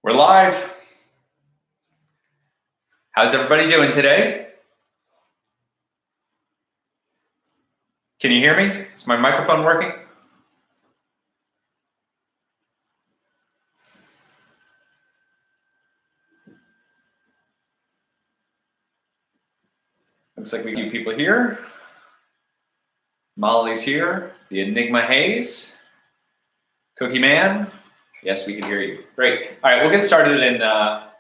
We're live. How's everybody doing today? Can you hear me? Is my microphone working? Looks like we have people here. Molly's here. The Enigma Haze. Cookie Man. Yes, we can hear you. Great. All right, we'll get started in a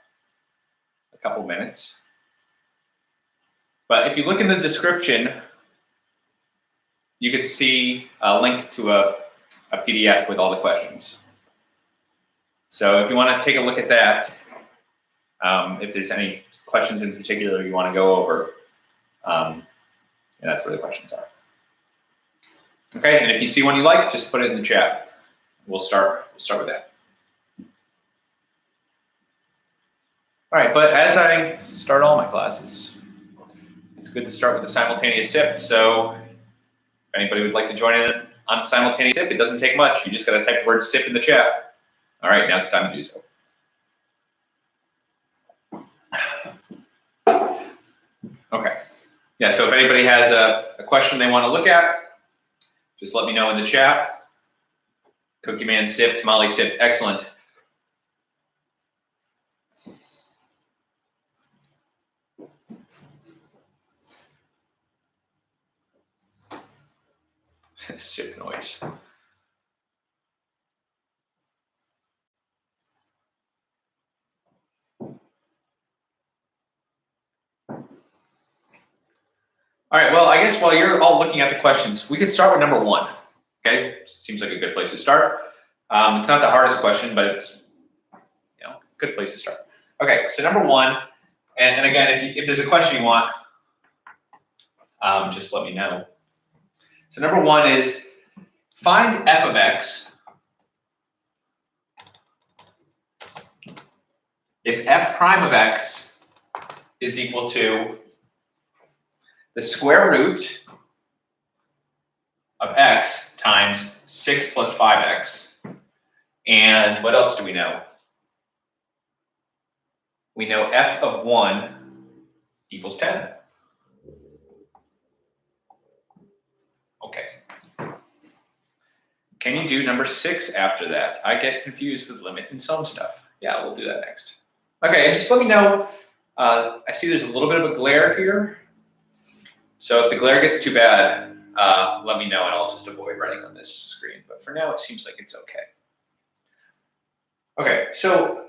couple minutes. But if you look in the description, you could see a link to a PDF with all the questions. So if you want to take a look at that, if there's any questions in particular you want to go over, and that's where the questions are. Okay, and if you see one you like, just put it in the chat. We'll start with that. All right, but as I start all my classes, it's good to start with a simultaneous sip. So if anybody would like to join in on simultaneous sip, it doesn't take much. You just got to type the word sip in the chat. All right, now it's time to do so. Okay. Yeah, so if anybody has a question they want to look at, just let me know in the chat. Cookie Man sipped, Molly sipped, excellent. Sip noise. All right, well, I guess while you're all looking at the questions, we could start with number one, okay? Seems like a good place to start. It's not the hardest question, but it's, a good place to start. Okay, so number one, and again, if there's a question you want, just let me know. So number one is, find f of x if f prime of x is equal to the square root of x times 6 plus 5x. And what else do we know? We know f of 1 equals 10. Okay. Can you do number 6 after that? I get confused with limit and sum stuff. Yeah, we'll do that next. Okay, and just let me know. I see there's a little bit of a glare here. So if the glare gets too bad, let me know and I'll just avoid writing on this screen. But for now, it seems like it's okay. Okay, so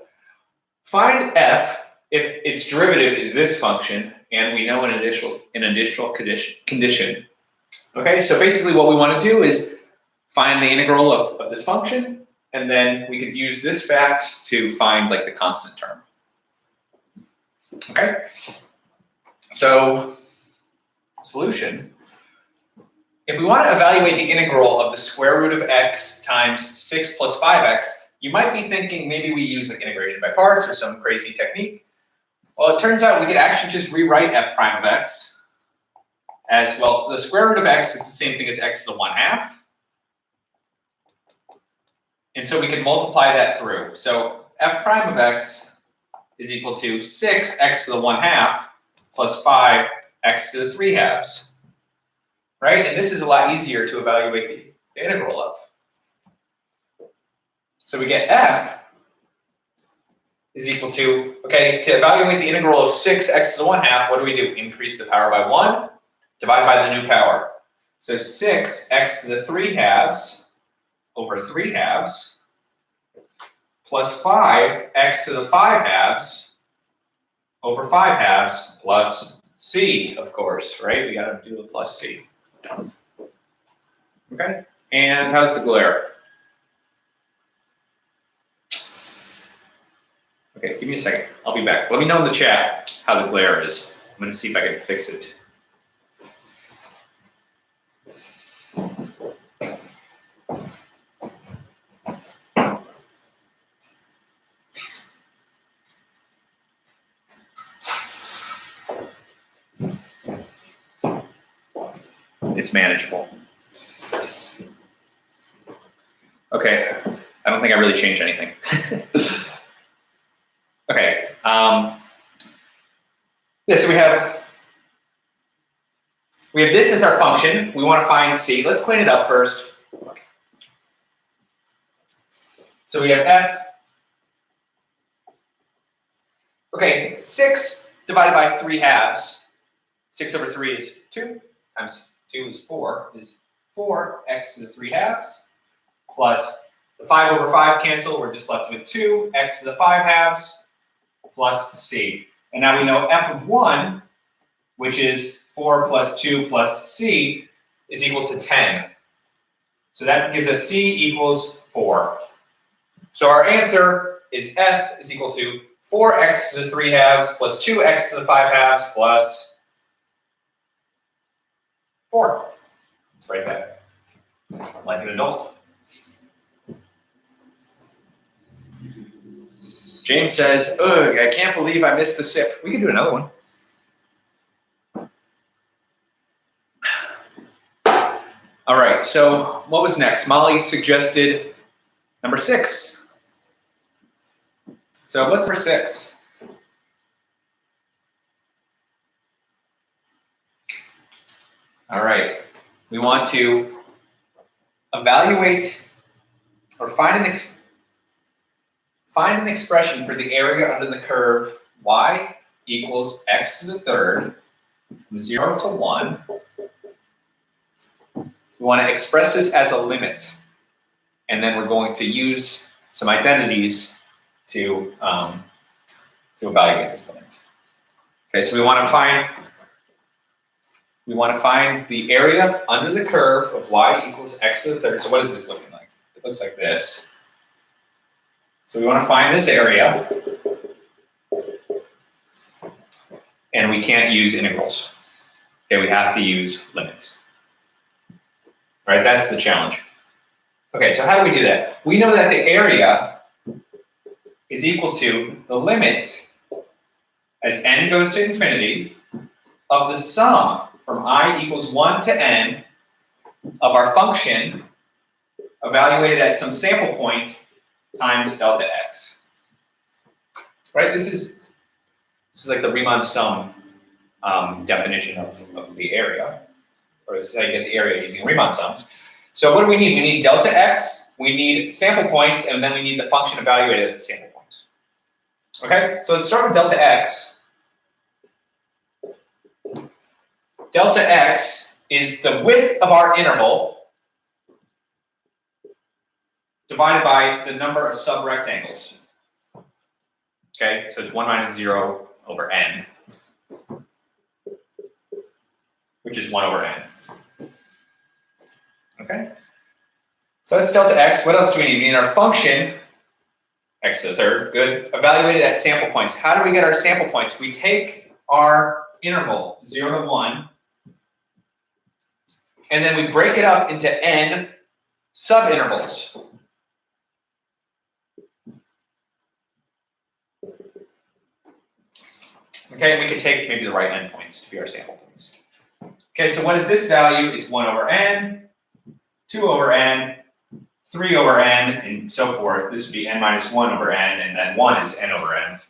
find f if its derivative is this function and we know an initial condition. Okay, so basically what we want to do is find the integral of this function, and then we could use this fact to find like the constant term. Okay, so solution. If we want to evaluate the integral of the square root of x times 6 plus 5x, you might be thinking maybe we use like integration by parts or some crazy technique. Well, it turns out we could actually just rewrite f prime of x as, well, the square root of x is the same thing as x to the 1/2. And so we can multiply that through. So f prime of x is equal to 6x to the 1/2 plus 5x to the 3/2. Right? And this is a lot easier to evaluate the integral of. So we get f is equal to, okay, to evaluate the integral of 6x to the 1/2, what do we do? Increase the power by 1, divide by the new power. So 6x to the 3/2 over 3/2 plus 5x to the 5/2 over 5/2 plus c, of course, right? We got to do the plus c. Okay, and how's the glare? Okay, give me a second. I'll be back. Let me know in the chat how the glare is. I'm going to see if I can fix it. It's manageable. Okay, I don't think I really changed anything. Okay. So we have this as our function. We want to find c. Let's clean it up first. So we have f. Okay, 6 divided by 3/2. 6 over 3 is 2 times 2 is 4. Is 4x to the 3/2 plus the 5 over 5 cancel. We're just left with 2x to the 5/2 plus c. And now we know f of 1, which is 4 plus 2 plus c, is equal to 10. So that gives us c equals 4. So our answer is f is equal to 4x to the 3/2 plus 2x to the 5/2 plus 4. Let's write that like an adult. James says, ugh, I can't believe I missed the sip. We can do another one. All right, so what was next? Molly suggested number 6. So what's number 6? All right, we want to evaluate or find an expression for the area under the curve y equals x to the 3rd from 0 to 1. We want to express this as a limit, and then we're going to use some identities to evaluate this limit. Okay, so we want to find the area under the curve of y equals x to the 3rd. So what is this looking like? It looks like this. So we want to find this area, and we can't use integrals. Okay, we have to use limits. All right, that's the challenge. Okay, so how do we do that? We know that the area is equal to the limit as n goes to infinity of the sum from I equals 1 to n of our function evaluated at some sample point times delta x. Right? This is like the Riemann-Sum definition of the area. Or this is how you get the area using Riemann sums. So what do we need? We need delta x, we need sample points, and then we need the function evaluated at the sample points. Okay, so let's start with delta x. Delta x is the width of our interval divided by the number of subrectangles. Okay, so it's 1 minus 0 over n, which is 1 over n. Okay, so that's delta x. What else do we need? We need our function, x to the 3rd, good, evaluated at sample points. How do we get our sample points? We take our interval, 0 to 1, and then we break it up into n subintervals. Okay, and we could take maybe the right endpoints to be our sample points. Okay, so what is this value? It's 1 over n, 2 over n, 3 over n, and so forth. This would be n minus 1 over n, and then 1 is n over n.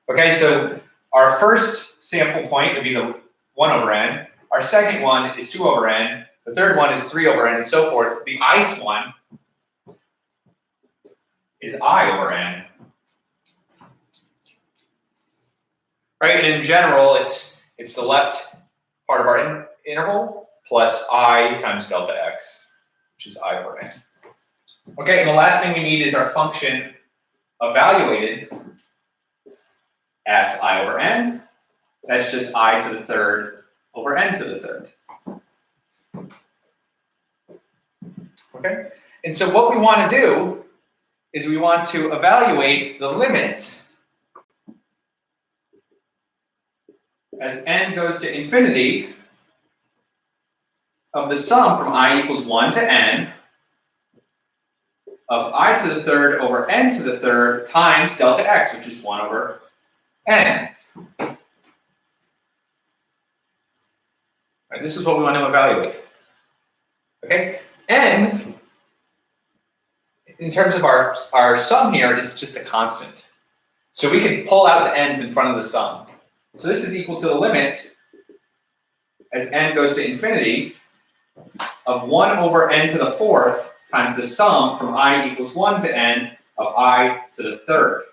Okay, so our first sample point would be the 1 over n. Our second one is 2 over n. The third one is 3 over n, and so forth. The ith one is I over n. Right, and in general, it's the left part of our interval plus I times delta x, which is I over n. Okay, and the last thing we need is our function evaluated at I over n. That's just I to the 3rd over n to the 3rd. Okay, and so what we want to do is we want to evaluate the limit as n goes to infinity of the sum from I equals 1 to n of I to the 3rd over n to the 3rd times delta x, which is 1 over n. Right, this is what we want to evaluate. Okay, n, in terms of our sum here, is just a constant. So we can pull out the n's in front of the sum. So this is equal to the limit as n goes to infinity of 1 over n to the fourth times the sum from I equals 1 to n of I to the third.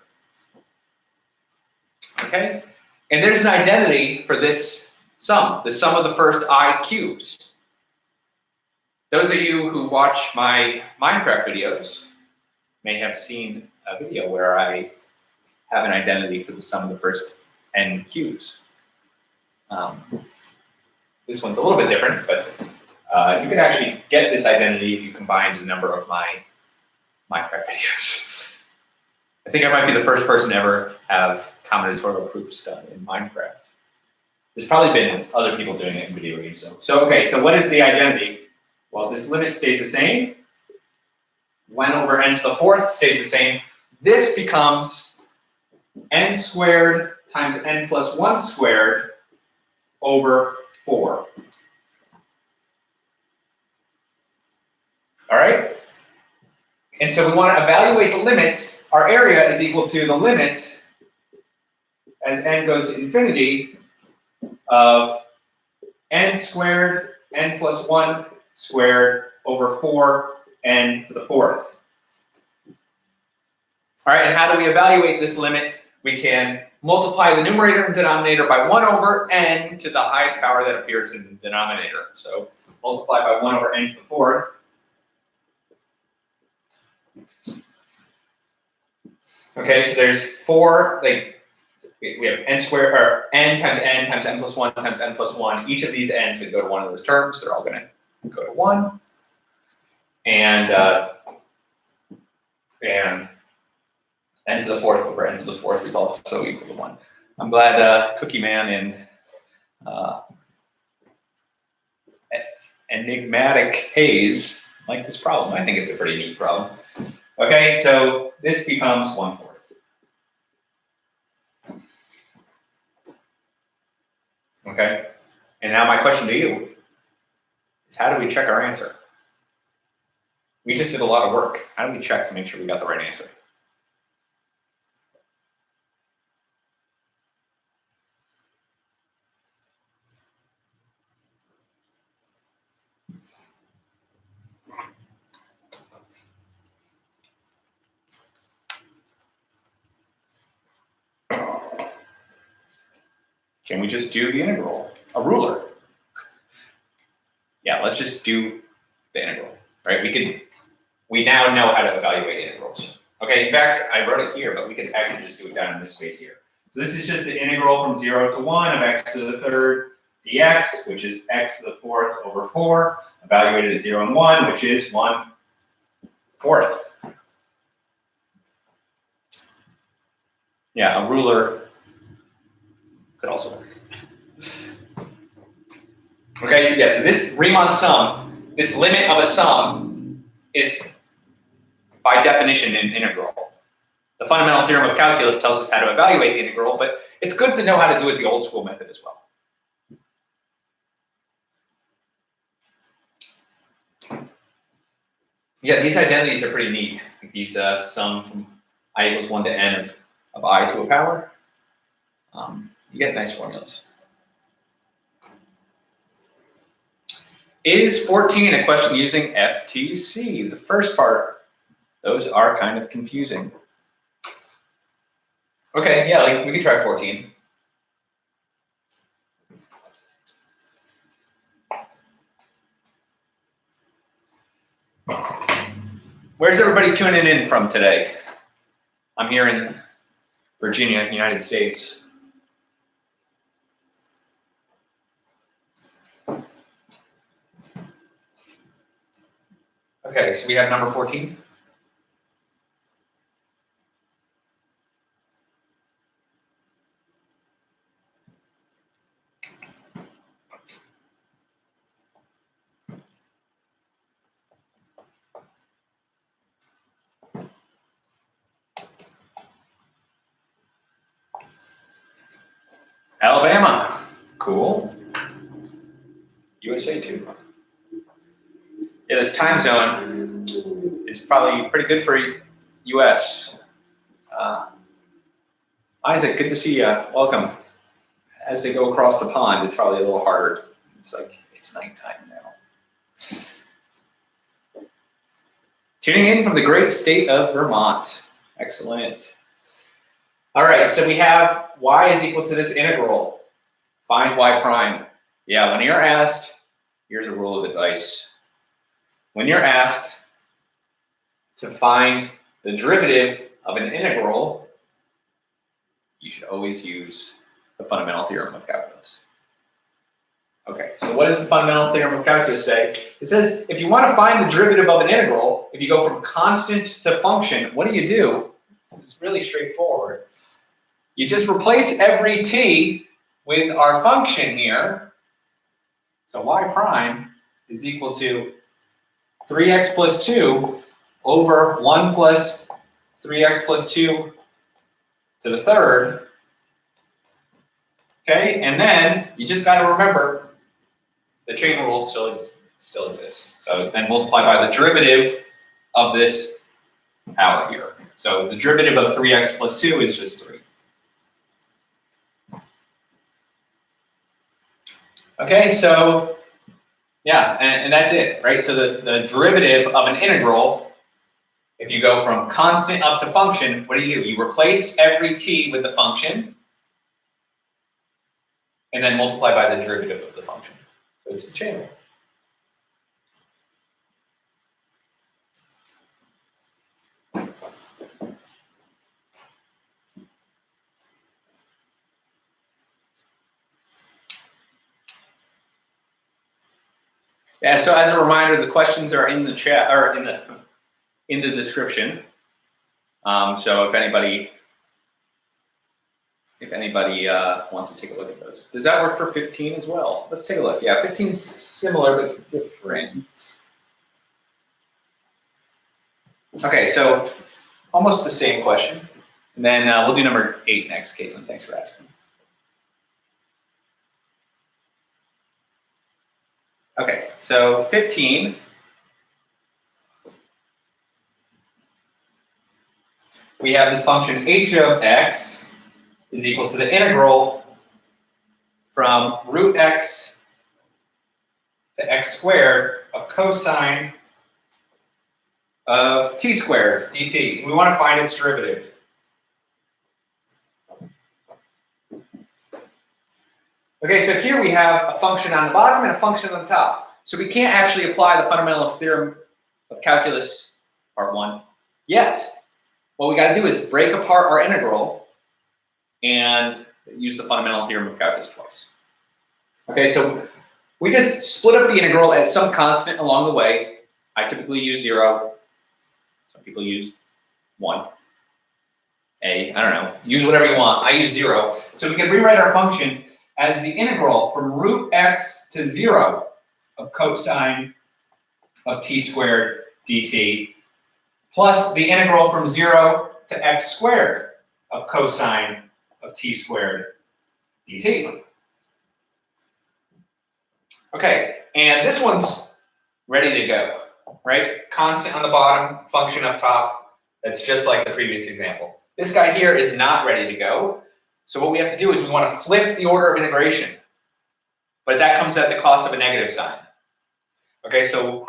Okay? And there's an identity for this sum, the sum of the first I cubes. Those of you who watch my Minecraft videos may have seen a video where I have an identity for the sum of the first n cubes. This one's a little bit different, but you can actually get this identity if you combined a number of my Minecraft videos. I think I might be the first person to ever have combinatorial proofs done in Minecraft. There's probably been other people doing it in video games though. So okay, so what is the identity? Well, this limit stays the same. 1 over n to the fourth stays the same. This becomes n squared times n plus 1 squared over 4. All right? And so we want to evaluate the limit. Our area is equal to the limit as n goes to infinity of n squared, n plus 1 squared over 4 n to the fourth. All right, and how do we evaluate this limit? We can multiply the numerator and denominator by 1 over n to the highest power that appears in the denominator. So multiply by 1 over n to the fourth. Okay, so there's 4, we have n squared, or n times n plus 1 times n plus 1. Each of these n's could go to one of those terms. They're all going to go to 1. And n to the fourth over n to the fourth is also equal to 1. I'm glad Cookie Man and Enigmatic Haze like this problem. I think it's a pretty neat problem. Okay, so this becomes 1/4. Okay, and now my question to you is, how do we check our answer? We just did a lot of work. How do we check to make sure we got the right answer? Can we just do the integral? A ruler. Yeah, let's just do the integral, right? We now know how to evaluate integrals. Okay, in fact, I wrote it here, but we could actually just do it down in this space here. So this is just the integral from 0 to 1 of x to the third dx, which is x to the fourth over 4, evaluated at 0 and 1, which is 1/4. Yeah, a ruler could also work. Okay, yeah, so this Riemann sum, this limit of a sum, is by definition an integral. The fundamental theorem of calculus tells us how to evaluate the integral, but it's good to know how to do it the old school method as well. Yeah, these identities are pretty neat. These sum from I equals 1 to n of I to a power. You get nice formulas. Is 14 a question using FTC? The first part, those are kind of confusing. Okay, yeah, we could try 14. Where's everybody tuning in from today? I'm here in Virginia, United States. Okay, so we have number 14. Alabama, cool. USA too. Yeah, this time zone is probably pretty good for US. Isaac, good to see you. Welcome. As they go across the pond, it's probably a little harder. It's like, it's nighttime now. Tuning in from the great state of Vermont. Excellent. All right, so we have y is equal to this integral. Find y prime. Yeah, when you're asked, here's a rule of advice. When you're asked to find the derivative of an integral, you should always use the fundamental theorem of calculus. Okay, so what does the fundamental theorem of calculus say? It says if you want to find the derivative of an integral, if you go from constant to function, what do? It's really straightforward. You just replace every t with our function here. So y prime is equal to 3x plus 2 over 1 plus 3x plus 2 to the third. Okay, and then you just got to remember the chain rule still exists. So then multiply by the derivative of this power here. So the derivative of 3x plus 2 is just 3. Okay, so yeah, and that's it, right? So the derivative of an integral, if you go from constant up to function, what do? You replace every t with the function, and then multiply by the derivative of the function. So it's the chain rule. Yeah, so as a reminder, the questions are in the chat or in the description. So if anybody wants to take a look at those. Does that work for 15 as well? Let's take a look. Yeah, 15 is similar but different. Okay, so almost the same question. And then we'll do number 8 next, Caitlin. Thanks for asking. Okay, so 15. We have this function h of x is equal to the integral from root x to x squared of cosine of t squared dt. We want to find its derivative. Okay, so here we have a function on the bottom and a function on the top. So we can't actually apply the fundamental theorem of calculus part 1 yet. What we got to do is break apart our integral and use the fundamental theorem of calculus twice. Okay, so we just split up the integral at some constant along the way. I typically use 0. Some people use 1. I don't know. Use whatever you want. I use 0. So we can rewrite our function as the integral from root x to 0 of cosine of t squared dt plus the integral from 0 to x squared of cosine of t squared dt. Okay, and this one's ready to go, right? Constant on the bottom, function up top. That's just like the previous example. This guy here is not ready to go. So what we have to do is we want to flip the order of integration. But that comes at the cost of a negative sign. Okay, so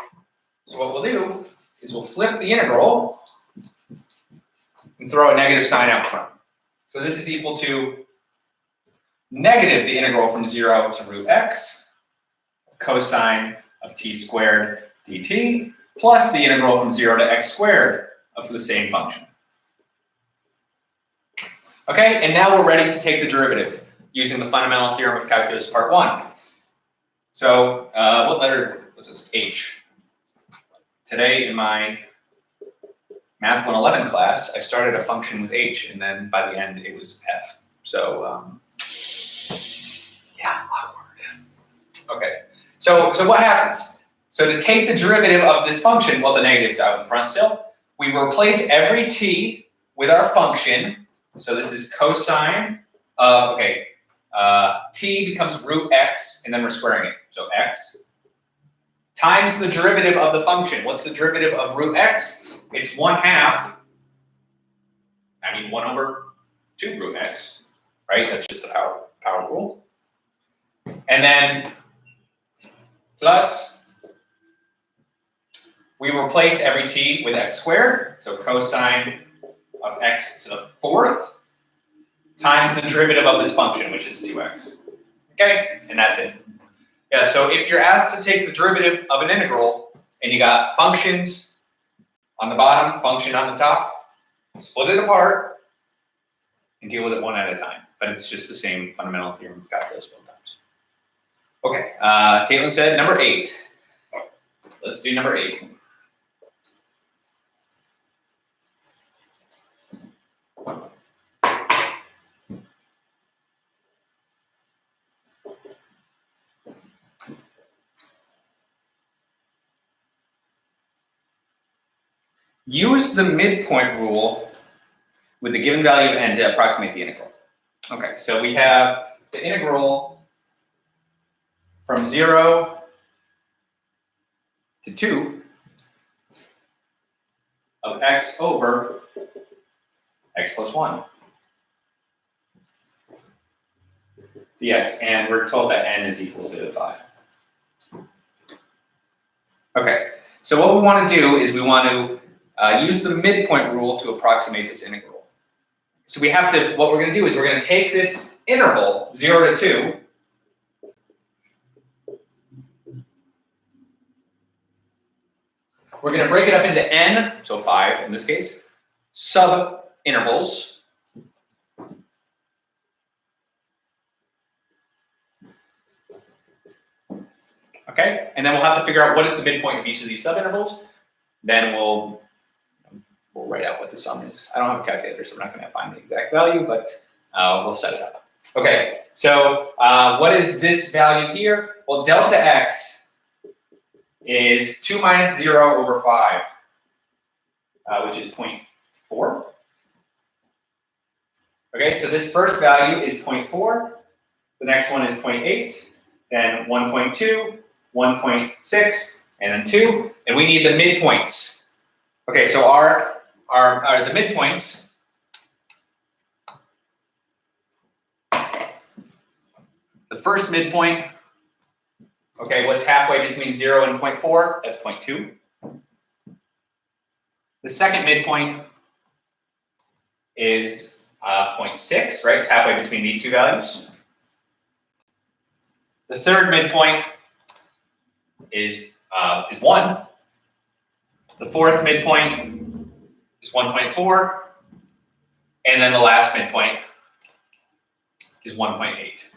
what we'll do is we'll flip the integral and throw a negative sign out front. So this is equal to negative the integral from 0 to root x cosine of t squared dt plus the integral from 0 to x squared of the same function. Okay, and now we're ready to take the derivative using the fundamental theorem of calculus part 1. So what letter was this? H. Today in my Math 111 class, I started a function with h, and then by the end it was f. So yeah, awkward. Okay, so what happens? So to take the derivative of this function, well, the negative's out in front still, we replace every t with our function. So this is cosine of, t becomes root x, and then we're squaring it. So x times the derivative of the function. What's the derivative of root x? It's 1 over 2 root x, right? That's just the power rule. And then plus, we replace every t with x squared. So cosine of x to the 4th times the derivative of this function, which is 2x. Okay, and that's it. Yeah, so if you're asked to take the derivative of an integral and you got functions on the bottom, function on the top, split it apart and deal with it one at a time. But it's just the same fundamental theorem of calculus both times. Okay, Caitlin said number 8. Let's do number 8. Use the midpoint rule with the given value of n to approximate the integral. Okay, so we have the integral from 0 to 2 of x over x plus 1 dx, and we're told that n is equal to 5. Okay, so what we want to do is we want to use the midpoint rule to approximate this integral. So we have to, what we're going to do is we're going to take this interval, 0 to 2, we're going to break it up into n, so 5 in this case, sub-intervals. Okay, and then we'll have to figure out what is the midpoint of each of these sub-intervals. Then we'll write out what the sum is. I don't have a calculator, so we're not going to find the exact value, but we'll set it up. Okay, so what is this value here? Well, delta x is 2 minus 0 over 5, which is 0.4. Okay, so this first value is 0.4. The next one is 0.8, then 1.2, 1.6, and then 2. And we need the midpoints. Okay, so the midpoints the first midpoint, okay, what's halfway between 0 and 0.4? That's 0.2. The second midpoint is 0.6, right? It's halfway between these two values. The third midpoint is 1. The fourth midpoint is 1.4. And then the last midpoint is 1.8.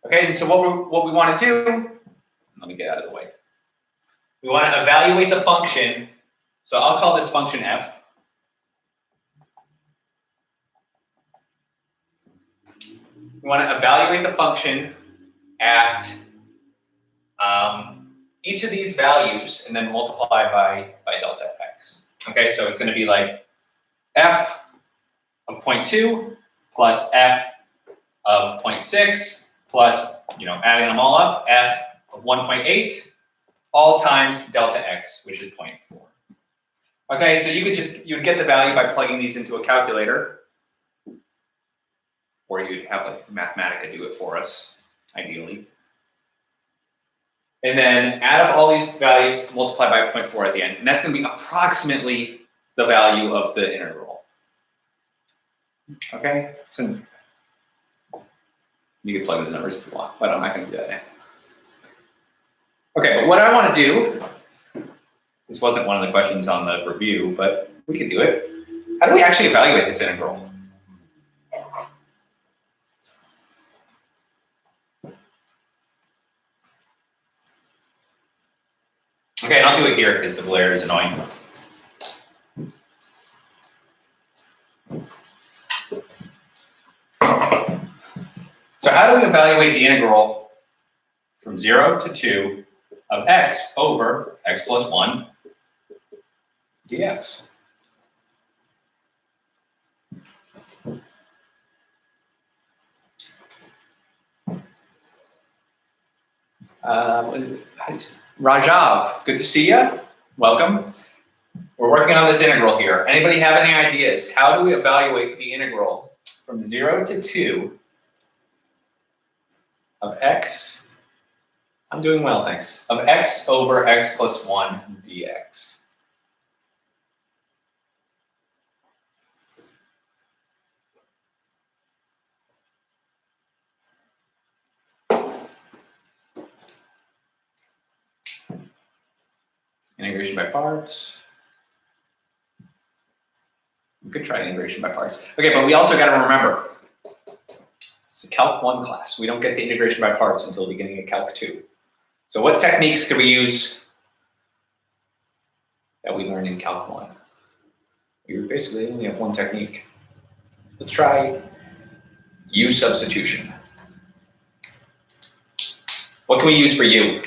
Okay, and so what we want to do, let me get out of the way. We want to evaluate the function. So I'll call this function f. We want to evaluate the function at each of these values and then multiply by delta x. Okay, so it's going to be like f of 0.2 plus f of 0.6 plus, adding them all up, f of 1.8 all times delta x, which is 0.4. Okay, so you'd get the value by plugging these into a calculator, or you'd have like Mathematica do it for us, ideally. And then add up all these values, multiply by 0.4 at the end, and that's going to be approximately the value of the integral. Okay, so you can plug in the numbers if you want, but I'm not going to do that now. Okay, but what I want to do, this wasn't one of the questions on the review, but we could do it. How do we actually evaluate this integral? Okay, and I'll do it here because the glare is annoying. So how do we evaluate the integral from 0 to 2 of x over x plus 1 dx? Rajav, good to see you. Welcome. we're working on this integral here. Anybody have any ideas? How do we evaluate the integral from 0 to 2 of x? I'm doing well, thanks. Of x over x plus 1 dx. Integration by parts. We could try integration by parts. Okay, but we also got to remember, it's a Calc 1 class. We don't get the integration by parts until the beginning of Calc 2. So what techniques could we use that we learned in Calc 1? We basically only have one technique. Let's try U-Substitution. What can we use for U?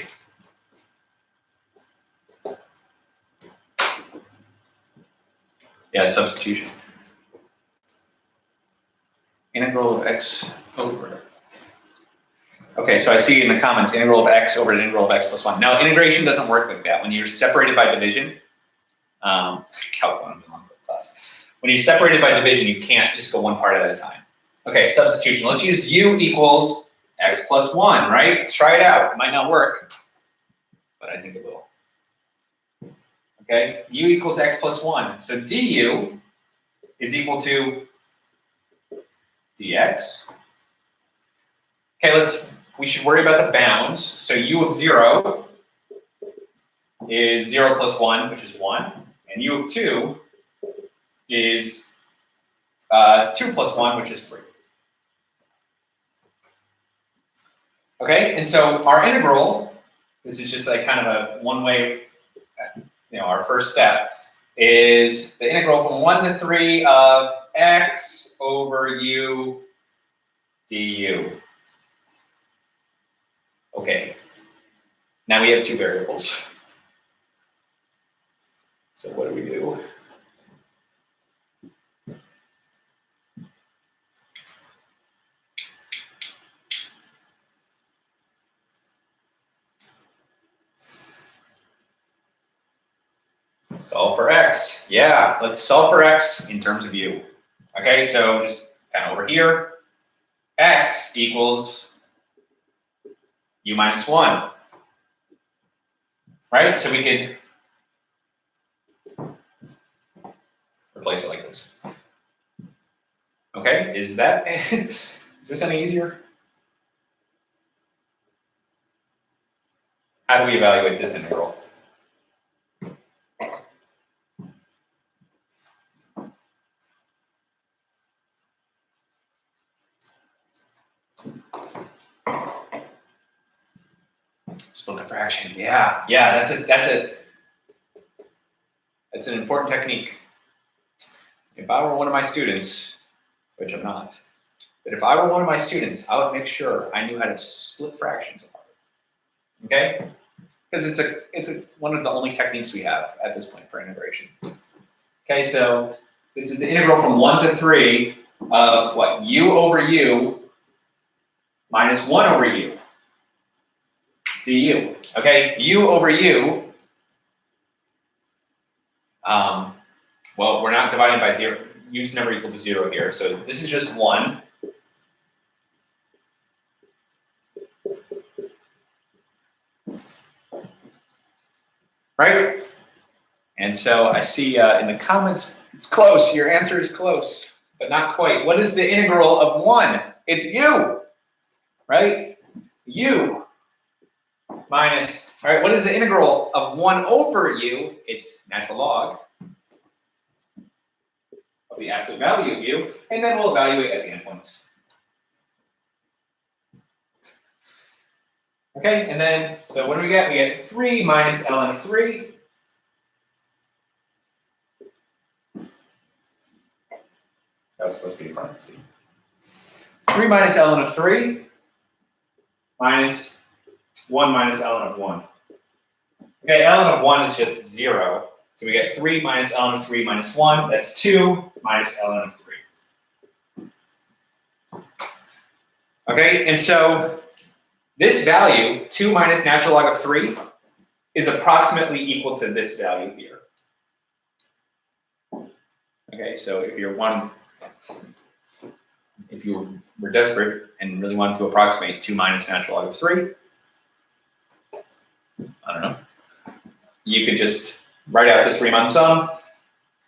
Yeah, substitution. Integral of x over. Okay, so I see in the comments integral of x over an integral of x plus 1. Now, integration doesn't work like that. When you're separated by division, Calc 1 class. When you're separated by division, you can't just go one part at a time. Okay, substitution. Let's use u equals x plus 1, right? Let's try it out. It might not work, but I think it will. Okay, u equals x plus 1. So du is equal to dx. Okay, we should worry about the bounds. So u of 0 is 0 plus 1, which is 1. And u of 2 is 2 plus 1, which is 3. Okay, and so our integral, this is just like kind of a one-way, our first step, is the integral from 1 to 3 of x over u du. Okay, now we have two variables. So what do we do? Solve for x. Yeah, let's solve for x in terms of u. Okay, so just kind of over here, x equals u minus 1. Right, so we could replace it like this. Okay, is this any easier? How do we evaluate this integral? Split the fraction. Yeah, that's an important technique. If I were one of my students, which I'm not, but if I were one of my students, I would make sure I knew how to split fractions apart. Okay? Because it's one of the only techniques we have at this point for integration. Okay, so this is the integral from 1 to 3 of what? U over u minus 1 over u du. Okay, u over u, well, we're not dividing by 0. U's never equal to 0 here, so this is just 1. Right? And so I see in the comments, it's close. Your answer is close, but not quite. What is the integral of 1? It's u, right? U minus, all right, what is the integral of 1 over u? It's natural log of the absolute value of u, and then we'll evaluate at the endpoints. Okay, and then, so what do we get? We get 3 minus ln of 3. That was supposed to be a parenthesis. 3 minus ln of 3 minus 1 minus ln of 1. Okay, ln of 1 is just 0. So we get 3 minus ln of 3 minus 1. That's 2 minus ln of 3. Okay, and so this value, 2 minus natural log of 3, is approximately equal to this value here. Okay, so if you were desperate and really wanted to approximate 2 minus natural log of 3, I don't know, you could just write out this Riemann sum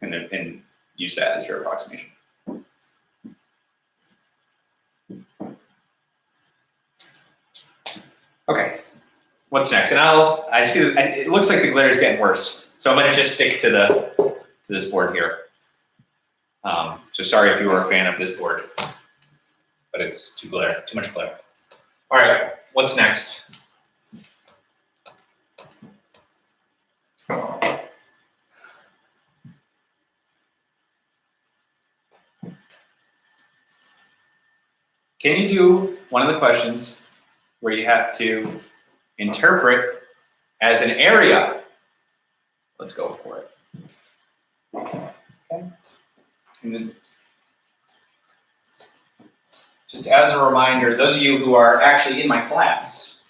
and use that as your approximation. Okay, what's next? And I see that it looks like the glare is getting worse, so I'm going to just stick to this board here. So sorry if you were a fan of this board, but it's too much glare. All right, what's next? Can you do one of the questions where you have to interpret as an area? Let's go for it. Okay. And then, just as a reminder, those of you who are actually in my class,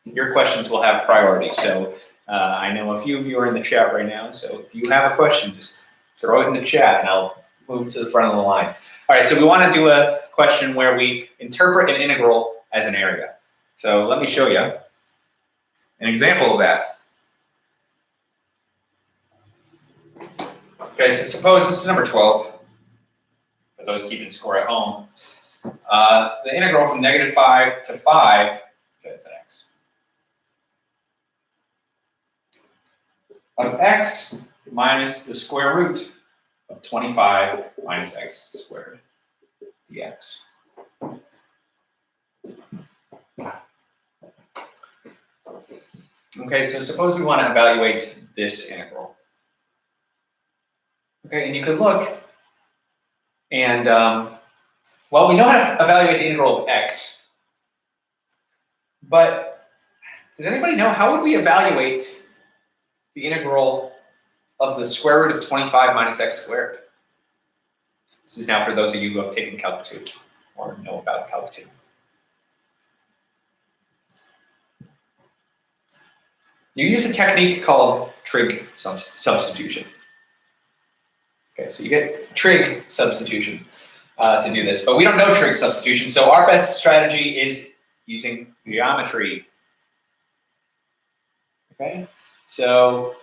your questions will have priority. So I know a few of you are in the chat right now, so if you have a question, just throw it in the chat and I'll move to the front of the line. All right, so we want to do a question where we interpret an integral as an area. So let me show you an example of that. Okay, so suppose this is number 12, for those keeping score at home. The integral from -5 to 5, okay, it's an x, of x minus the square root of 25 minus x squared dx. Okay, so suppose we want to evaluate this integral. Okay, and you could look and, well, we know how to evaluate the integral of x, but does anybody know how would we evaluate the integral of the square root of 25 minus x squared? This is now for those of you who have taken Calc 2 or know about Calc 2. You use a technique called trig substitution. Okay, so you get trig substitution to do this, but we don't know trig substitution, so our best strategy is using geometry. Okay, so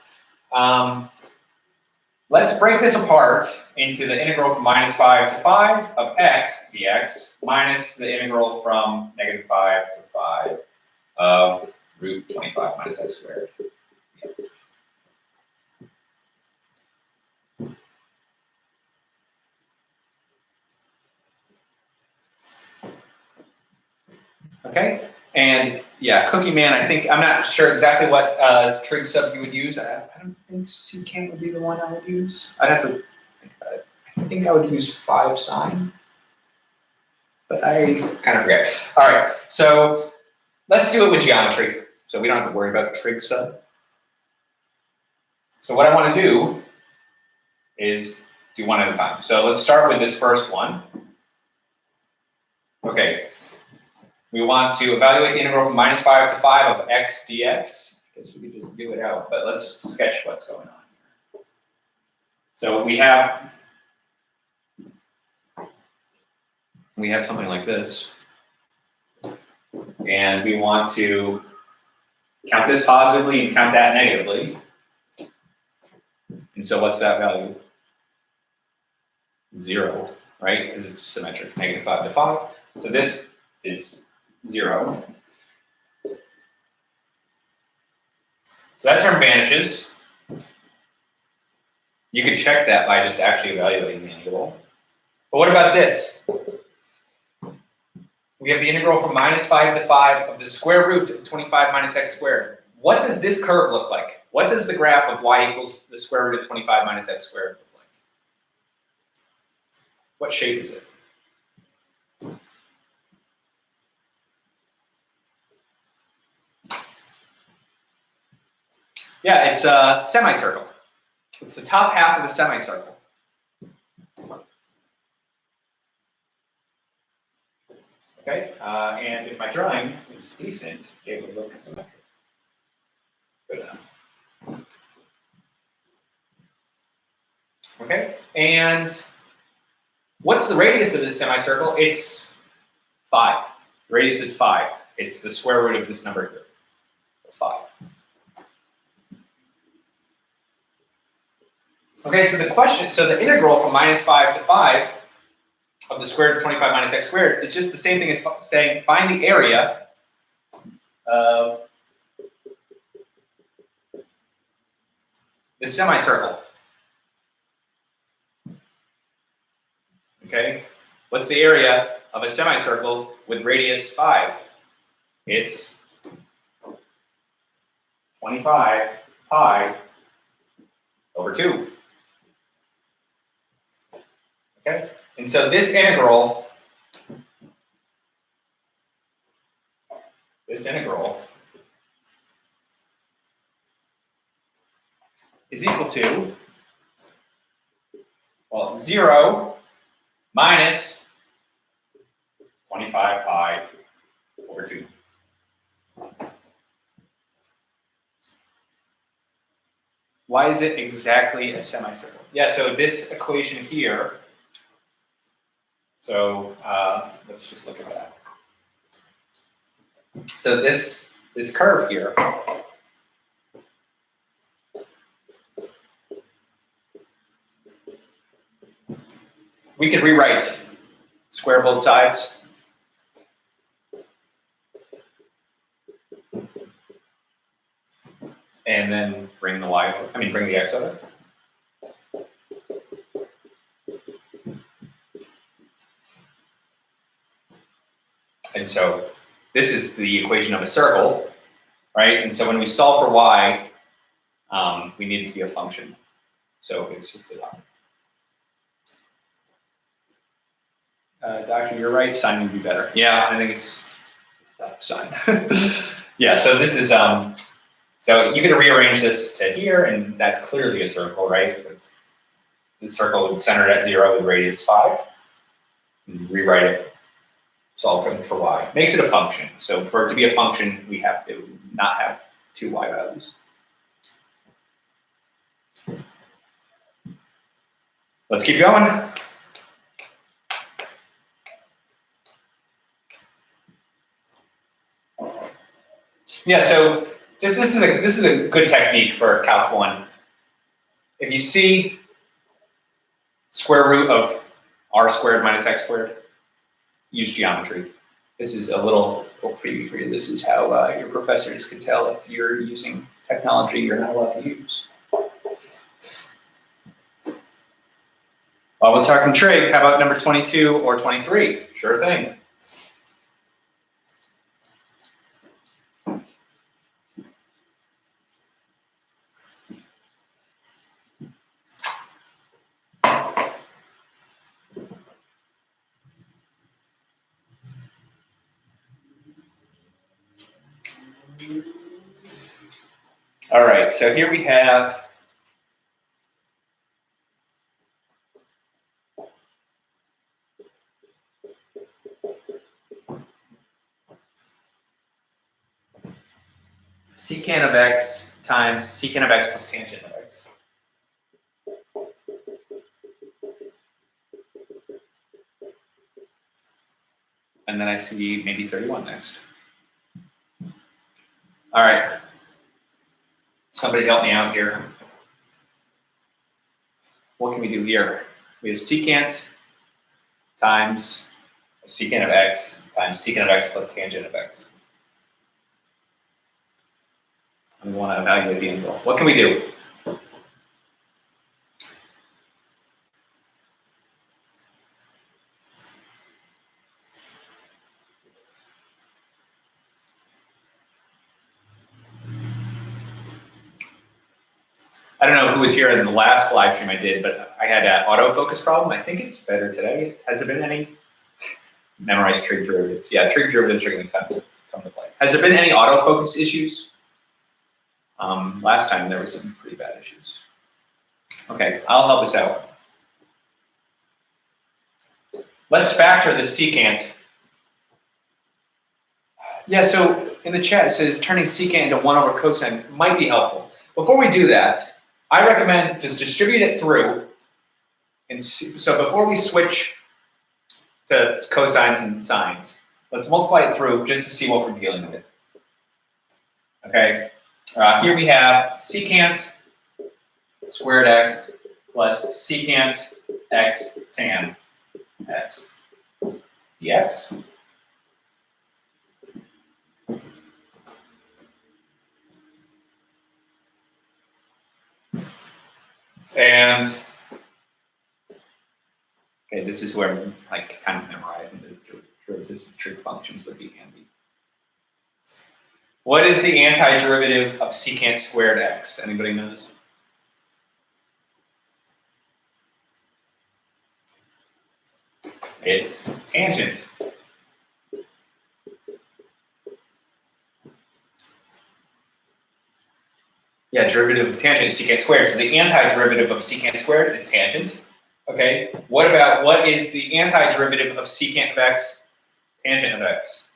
let's break this apart into the integral from -5 to 5 of x dx minus the integral from -5 to 5 of root 25 minus x squared dx. Okay, and yeah, Cookie Man, I'm not sure exactly what trig sub you would use. I don't think secant would be the one I would use. I'd have to think about it. I think I would use 5 sine, but I kind of forget. All right, so let's do it with geometry, so we don't have to worry about trig sub. So what I want to do is do one at a time. So let's start with this first one. Okay. We want to evaluate the integral from -5 to 5 of x dx. I guess we could just do it out, but let's sketch what's going on here. So we have something like this, and we want to count this positively and count that negatively. And so what's that value? 0, right? Because it's symmetric, -5 to 5. So this is 0. So that term vanishes. You could check that by just actually evaluating the integral. But what about this? We have the integral from -5 to 5 of the square root of 25 minus x squared. What does this curve look like? What does the graph of y equals the square root of 25 minus x squared look like? What shape is it? Yeah, it's a semicircle. It's the top half of a semicircle. Okay, and if my drawing is decent, it would look symmetric. Good enough. Okay, and what's the radius of this semicircle? It's 5. The radius is 5. It's the square root of this number here, 5. Okay, so the integral from -5 to 5 of the square root of 25 minus x squared is just the same thing as saying find the area of the semicircle. Okay, what's the area of a semicircle with radius 5? It's 25 pi over 2. Okay, and so this integral is equal to, well, 0 minus 25 pi over 2. Why is it exactly a semicircle? Yeah, so this equation here, so let's just look at that. So this curve here, we could rewrite square both sides. And then bring the bring the x over. And so this is the equation of a circle, right? And so when we solve for y, we need it to be a function. So it's just a Doctor, you're right. Sign would be better. Yeah, I think it's sign. Yeah. So this is so you can rearrange this to here, and that's clearly a circle, right? The circle centered at 0 with radius 5. And rewrite it, solve for y. Makes it a function. So for it to be a function, we have to not have 2 y values. Let's keep going. Yeah, so this is a good technique for Calc 1. If you see square root of r squared minus x squared, use geometry. This is a little preview for you. This is how your professors can tell if you're using technology you're not allowed to use. While we're talking trig, how about number 22 or 23? Sure thing. All right, so here we have secant of x times secant of x plus tangent of x. And then I see maybe 31 next. All right. Somebody help me out here. What can we do here? We have secant times secant of x times secant of x plus tangent of x. And we want to evaluate the integral. What can we do? I don't know who was here in the last live stream I did, but I had an autofocus problem. I think it's better today. Has there been any? Memorize trig derivatives. Yeah, trig derivatives are going to come to play. Has there been any autofocus issues? Last time there were some pretty bad issues. Okay, I'll help us out. Let's factor the secant. Yeah, so in the chat it says turning secant into 1 over cosine might be helpful. Before we do that, I recommend just distribute it through And so before we switch to cosines and sines, let's multiply it through just to see what we're dealing with. Okay, here we have secant squared x plus secant x tan x dx. And okay, this is where like kind of memorizing the trig functions would be handy. What is the antiderivative of secant squared x? Anybody knows? It's tangent. Yeah, derivative of tangent is secant squared. So the antiderivative of secant squared is tangent. Okay, what is the antiderivative of secant of x, tangent of x?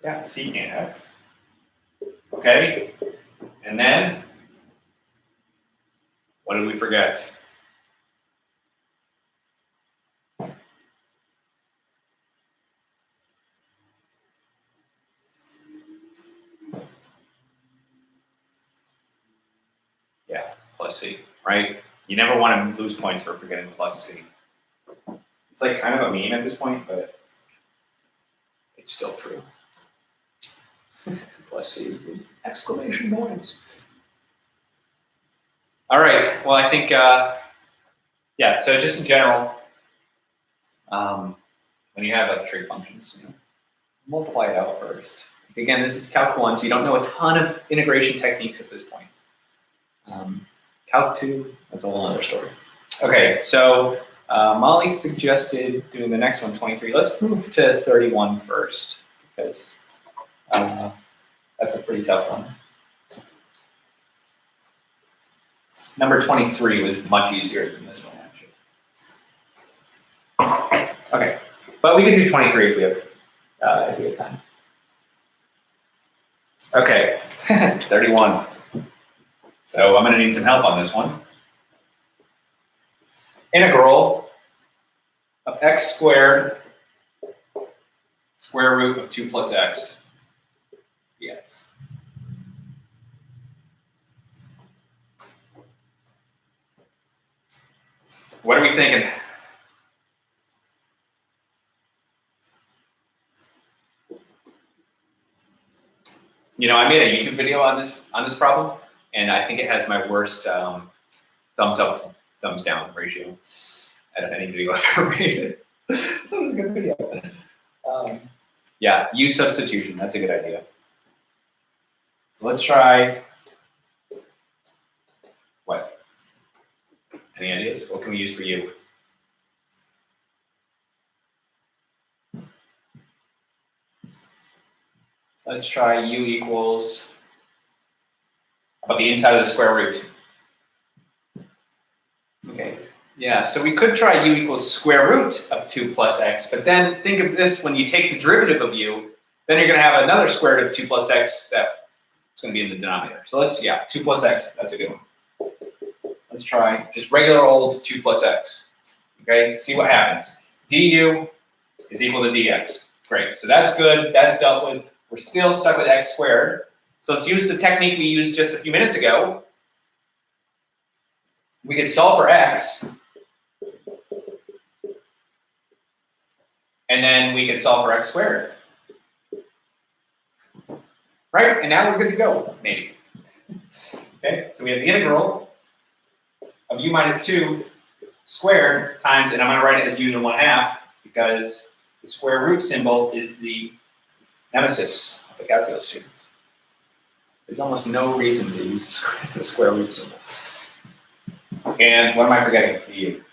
Yeah, secant x. Okay, and then what did we forget? Yeah, plus c, right? You never want to lose points for forgetting plus c. It's like kind of a meme at this point, but it's still true. Plus c, exclamation points. All right, well, I think, yeah, so just in general, when you have like trig functions, multiply it out first. Again, this is Calc 1, so you don't know a ton of integration techniques at this point. Calc 2, that's a whole other story. Okay, so Molly suggested doing the next one, 23. Let's move to 31 first, because that's a pretty tough one. Number 23 was much easier than this one, actually. Okay, but we can do 23 if we have time. Okay, 31. So I'm going to need some help on this one. Integral of x squared square root of 2 plus x dx. What are we thinking? I made a YouTube video on this problem, and I think it has my worst thumbs up, thumbs down ratio out of any video I've ever made. That was a good video. Yeah, U-Substitution, that's a good idea. So let's try, what? Any ideas? What can we use for U? Let's try U equals about the inside of the square root. Okay, yeah, so we could try U equals square root of 2 plus x, but then think of this, when you take the derivative of U, then you're gonna have another square root of 2 plus x that's gonna be in the denominator. So let's, 2 plus x, that's a good one. Let's try just regular old 2 plus x. Okay, see what happens. Du is equal to dx. Great, so that's good, that's dealt with. We're still stuck with x squared. So let's use the technique we used just a few minutes ago. We could solve for x, and then we could solve for x squared. Right, and now we're good to go, maybe. Okay, so we have the integral of u minus 2 squared times, and I'm gonna write it as u to the 1/2 because the square root symbol is the nemesis of the calculus students. There's almost no reason to use the square root symbol. And what am I forgetting? The u.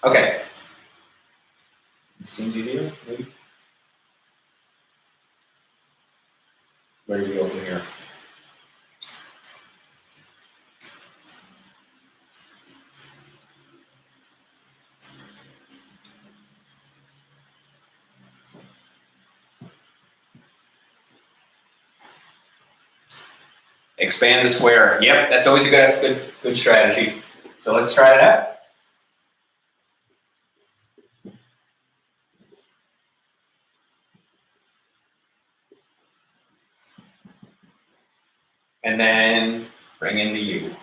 Okay. Seems easier, maybe. Where do we go from here? Expand the square. Yep, that's always a good strategy. So let's try that. And then bring in the u.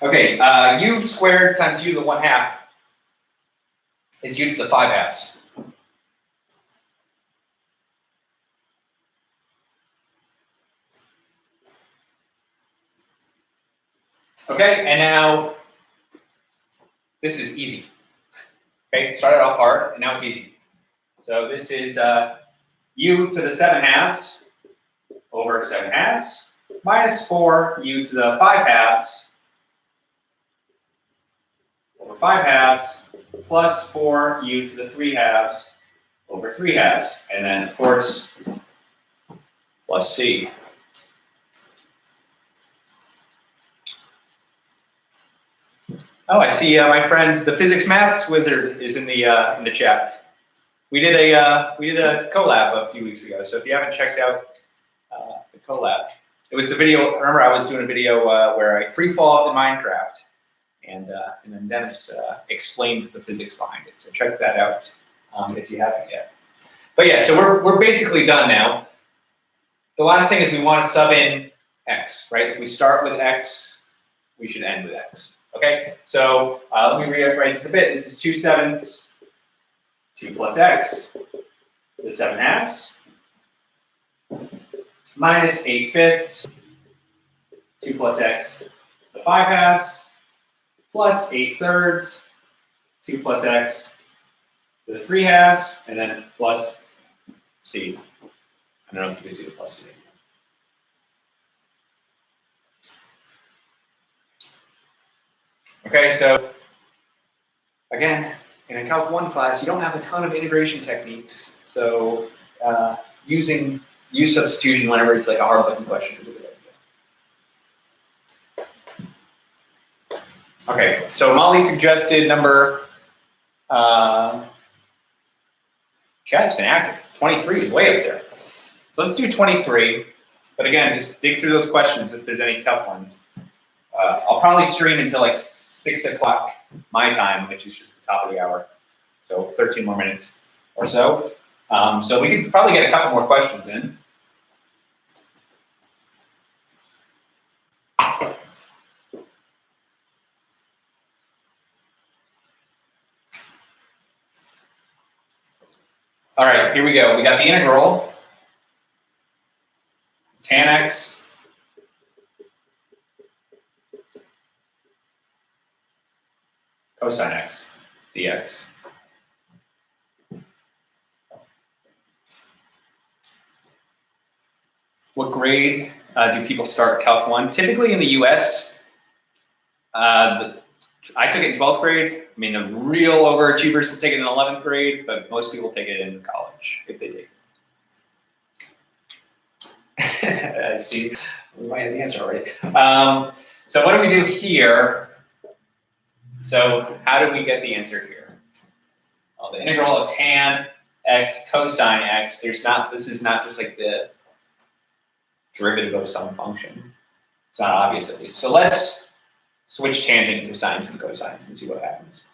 Okay, u squared times u to the 1/2 is u to the 5/2. Okay, and now this is easy. Okay, started off hard, and now it's easy. So this is u to the 7/2 over 7/2 minus 4u to the 5/2 over 5/2 plus 4u to the 3/2 over 3/2, and then of course plus c. Oh, I see my friend, the physics maths wizard, is in the chat. We did a collab a few weeks ago, so if you haven't checked out the collab, it was the video. Remember, I was doing a video where I free fall in Minecraft, and then Dennis explained the physics behind it. So check that out if you haven't yet. But yeah, so we're basically done now. The last thing is we want to sub in x, right? If we start with x, we should end with x. Okay, so let me rewrite this a bit. This is 2/7, 2 plus x to the 7/2 minus 8/5, 2 plus x to the 5/2 plus 8/3, 2 plus x to the 3/2, and then plus c. I don't know if you can see the plus c. Okay, so again, in a Calc 1 class, you don't have a ton of integration techniques. So using U-Substitution whenever it's like a hard-looking question is a good idea. Okay, so Molly suggested number, chat's been active. 23 is way up there. So let's do 23. But again, just dig through those questions if there's any tough ones. I'll probably stream until like 6 o'clock my time, which is just the top of the hour. So 13 more minutes or so. So we could probably get a couple more questions in. All right, here we go. We got the integral, tan x cosine x dx. What grade do people start Calc 1? Typically in the US, I took it in 12th grade. I mean, the real overachievers will take it in 11th grade, but most people take it in college, if they take it. I see, we might have the answer already. So what do we do here? So how do we get the answer here? Well, the integral of tan x cosine x, this is not just like the derivative of some function. It's not obvious at least. So let's switch tangent to sines and cosines and see what happens.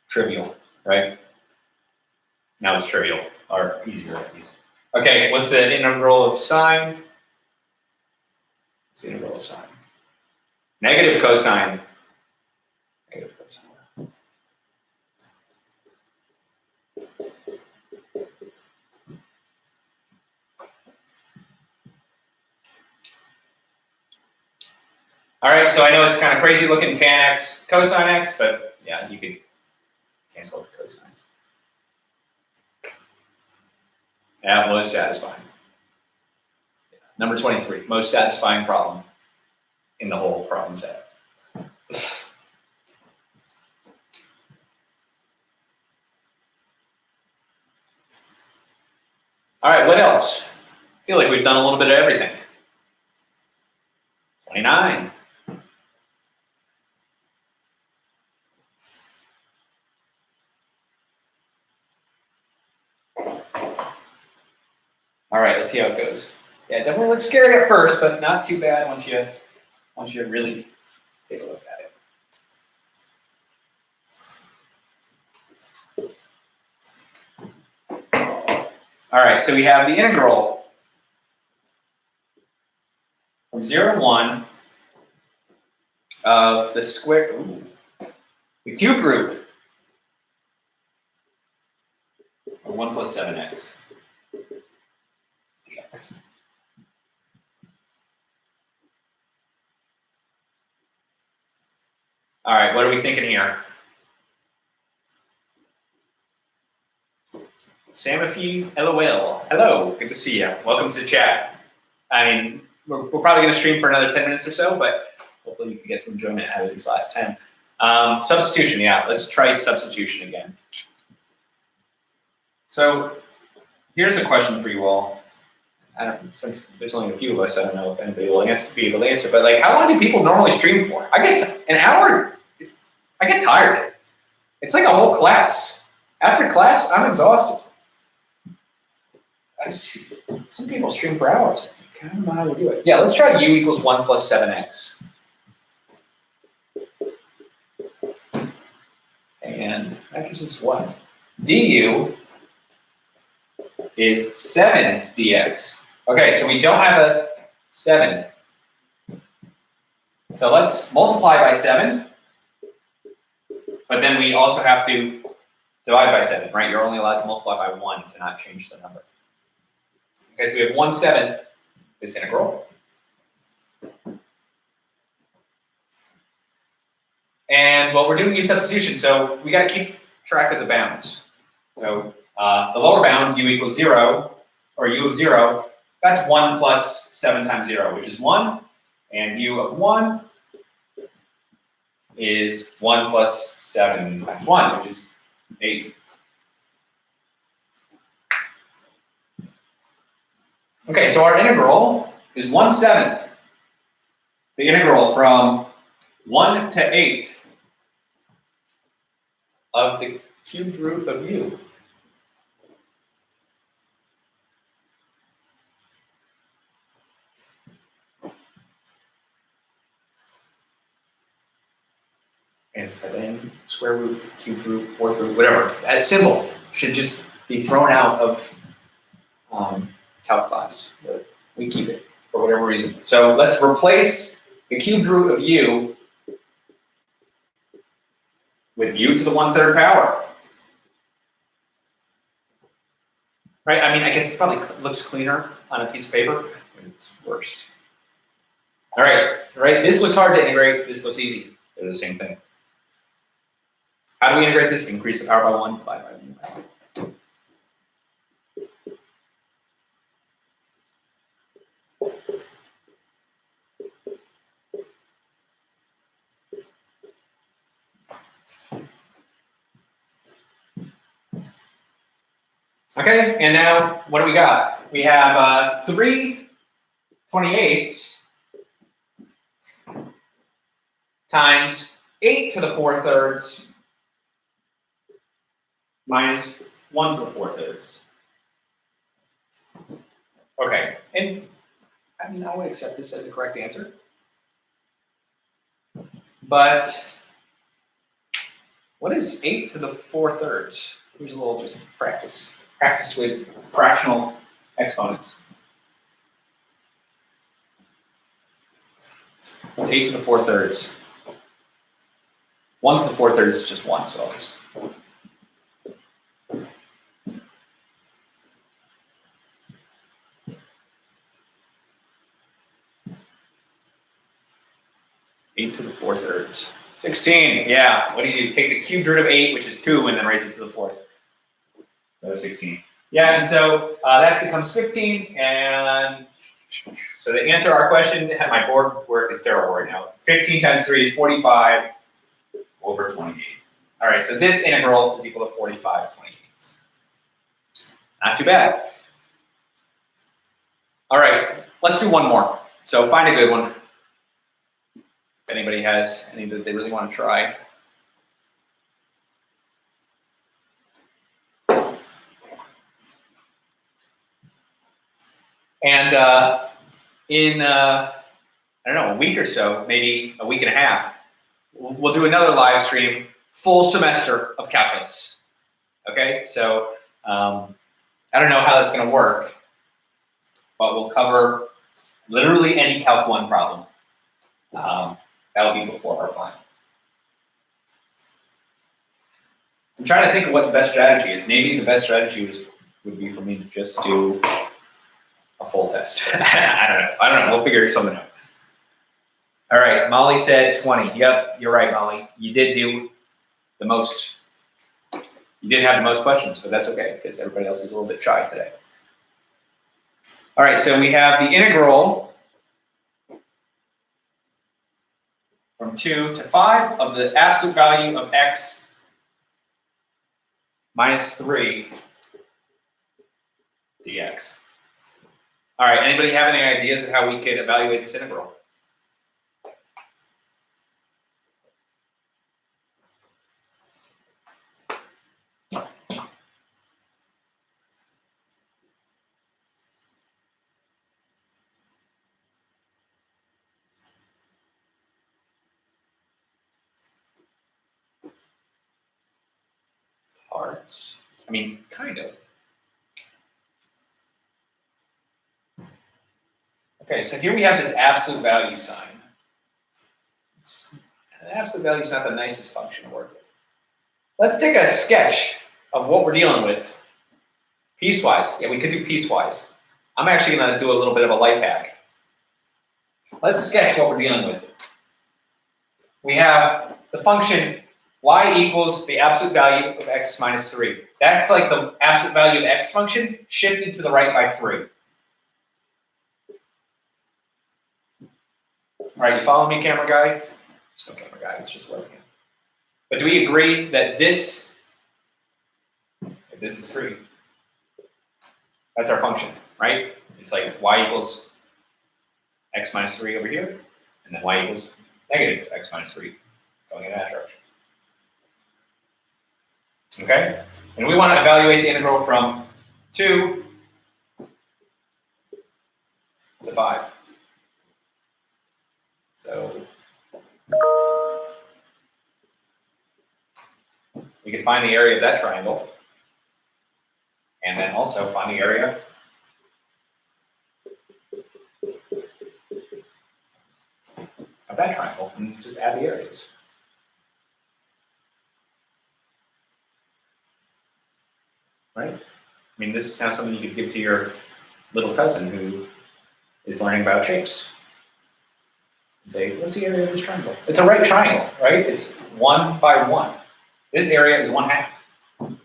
Trivial, right? Now it's trivial, or easier at least. Okay, what's the integral of sine? What's the integral of sine? Negative cosine. Negative cosine. All right, so I know it's kind of crazy looking tan x cosine x, but yeah, you could cancel out the cosines. Yeah, most satisfying. Number 23, most satisfying problem in the whole problem set. All right, what else? feel like we've done a little bit of everything. 29. All right, let's see how it goes. Yeah, it definitely looks scary at first, but not too bad once you really take a look at it. All right, so we have the integral from 0 to 1 of the square, the cube root of 1 plus 7x. All right, what are we thinking here? Samafi, LOL. Hello, good to see you. Welcome to the chat. I mean, we're probably going to stream for another 10 minutes or so, but hopefully you can get some enjoyment out of these last 10. Substitution, yeah, let's try substitution again. So here's a question for you all. Since there's only a few of us, I don't know if anybody will be able to answer, but like, how long do people normally stream for? I get an hour. I get tired. It's like a whole class. After class, I'm exhausted. I see some people stream for hours. I don't know how to do it. Yeah, let's try u equals 1 plus 7x. And that gives us what? Du is 7 dx. Okay, so we don't have a 7. So let's multiply by 7. But then we also have to divide by 7, right? You're only allowed to multiply by 1 to not change the number. Okay, so we have 1/7 this integral. And well, we're doing U-Substitution, so we got to keep track of the bounds. So the lower bound, u equals 0, or u of 0, that's 1 plus 7 times 0, which is 1. And u of 1 is 1 plus 7 times 1, which is 8. Okay, so our integral is 1/7. The integral from 1 to 8 of the cubed root of u. And 7 square root, cubed root, fourth root, whatever. That symbol should just be thrown out of calc class, but we keep it for whatever reason. So let's replace the cubed root of u with u to the 1/3 power. Right? I mean, I guess it probably looks cleaner on a piece of paper, but it's worse. All right, right? This looks hard to integrate. This looks easy. They're the same thing. How do we integrate this? Increase the power by 1, divide by 1. Okay, and now what do we got? We have 3 28ths times 8 to the 4/3 minus 1 to the 4/3. Okay, and I mean, I would accept this as a correct answer. But what is 8 to the 4/3? Here's a little just practice. Practice with fractional exponents. What's 8 to the 4/3? 1 to the 4/3 is just 1, so I'll just. Eight to the 4/3. 16, yeah. What do? Take the cubed root of 8, which is 2, and then raise it to the 4th. So 16. Yeah, and so that becomes 15, and so to answer our question, my board work is terrible right now. 15 times 3 is 45 over 28. All right, so this integral is equal to 45/28. Not too bad. All right, let's do one more. So find a good one. If anybody has any that they really want to try. And in, I don't know, a week or so, maybe a week and a half, we'll do another live stream, full semester of calculus. Okay, so I don't know how that's going to work, but we'll cover literally any Calc 1 problem. That'll be before our final. I'm trying to think of what the best strategy is. Maybe the best strategy would be for me to just do a full test. I don't know. We'll figure something out. All right, Molly said 20. Yep, you're right, Molly. You did do the most. You didn't have the most questions, but that's okay because everybody else is a little bit shy today. All right, so we have the integral from 2 to 5 of the absolute value of x minus 3 dx. All right, anybody have any ideas of how we could evaluate this integral? Parts. I mean, kind of. Okay, so here we have this absolute value sign. The absolute value is not the nicest function to work with. Let's take a sketch of what we're dealing with piecewise. Yeah, we could do piecewise. I'm actually going to do a little bit of a life hack. Let's sketch what we're dealing with. We have the function y equals the absolute value of x minus 3. That's like the absolute value of x function shifted to the right by 3. All right, you follow me, camera guy? There's no camera guy, it's just working. But do we agree that this, if this is 3, that's our function, right? It's like y equals x minus 3 over here, and then y equals negative x minus 3 going in that direction. Okay? And we want to evaluate the integral from 2 to 5. So we can find the area of that triangle, and then also find the area of that triangle, and just add the areas. Right? I mean, this is now something you could give to your little cousin who is learning about shapes. And say, what's the area of this triangle? It's a right triangle, right? It's 1 by 1. This area is 1/2. And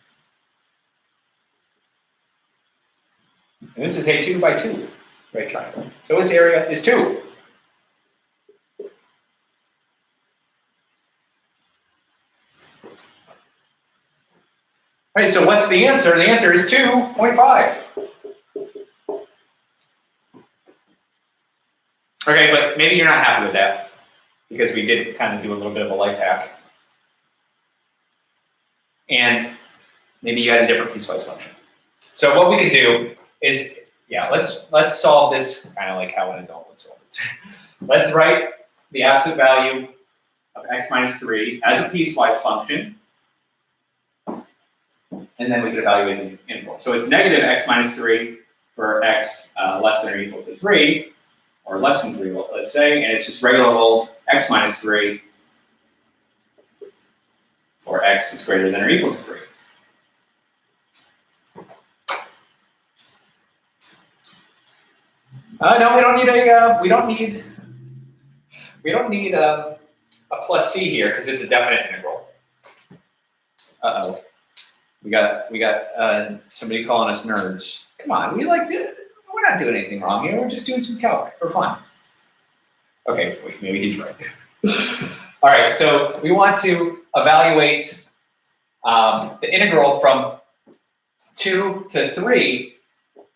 this is a 2 by 2 right triangle. So its area is 2. Right, so what's the answer? The answer is 2.5. Okay, but maybe you're not happy with that because we did kind of do a little bit of a life hack. And maybe you had a different piecewise function. So what we could do is, yeah, let's solve this kind of like how an adult would solve it. Let's write the absolute value of x minus 3 as a piecewise function. And then we can evaluate the integral. So it's negative x minus 3 for x less than or equal to 3, or less than 3, let's say, and it's just regular old x minus 3 for x is greater than or equal to 3. No, we don't need a plus c here because it's a definite integral. Uh-oh. We got somebody calling us nerds. Come on, we're not doing anything wrong here. We're just doing some calc for fun. Okay, wait, maybe he's right. All right, so we want to evaluate the integral from 2 to 3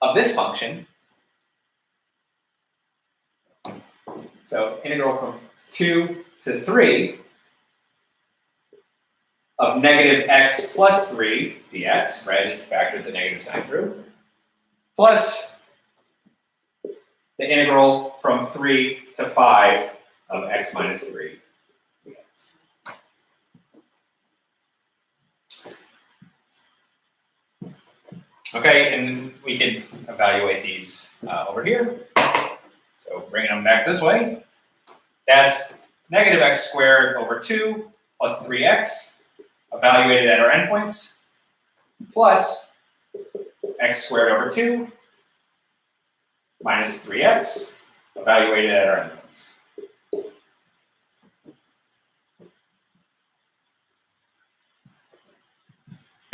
of this function. So integral from 2 to 3 of negative x plus 3 dx, right? Just factor the negative sign through, plus the integral from 3 to 5 of x minus 3 dx. Okay, and we can evaluate these over here. So bringing them back this way, that's negative x squared over 2 plus 3x, evaluated at our endpoints, plus x squared over 2 minus 3x, evaluated at our endpoints.